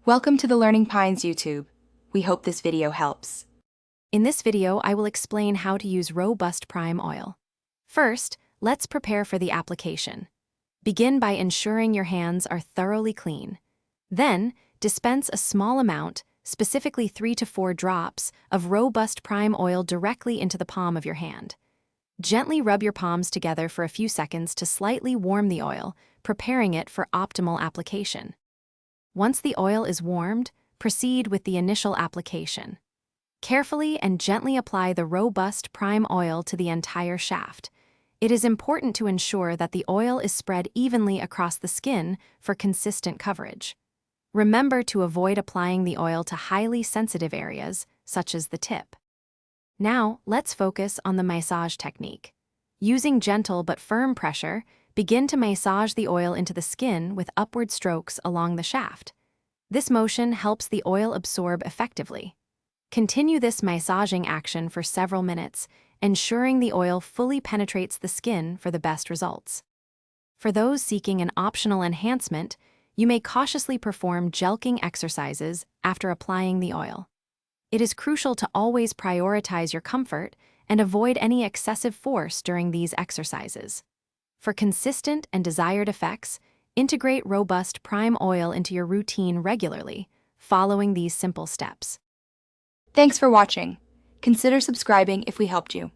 Welcome to the Learning Pines YouTube. We hope this video helps. In this video, I will explain how to use robust prime oil. First, let's prepare for the application. Begin by ensuring your hands are thoroughly clean. Then, dispense a small amount, specifically 3 to 4 drops, of robust prime oil directly into the palm of your hand. Gently rub your palms together for a few seconds to slightly warm the oil, preparing it for optimal application. Once the oil is warmed, proceed with the initial application. Carefully and gently apply the robust prime oil to the entire shaft. It is important to ensure that the oil is spread evenly across the skin for consistent coverage. Remember to avoid applying the oil to highly sensitive areas, such as the tip. Now, let's focus on the massage technique. Using gentle but firm pressure, begin to massage the oil into the skin with upward strokes along the shaft. This motion helps the oil absorb effectively. Continue this massaging action for several minutes, ensuring the oil fully penetrates the skin for the best results. For those seeking an optional enhancement, you may cautiously perform jelqing exercises after applying the oil. It is crucial to always prioritize your comfort and avoid any excessive force during these exercises. For consistent and desired effects, integrate robust prime oil into your routine regularly, following these simple steps. Thanks for watching. Consider subscribing if we helped you.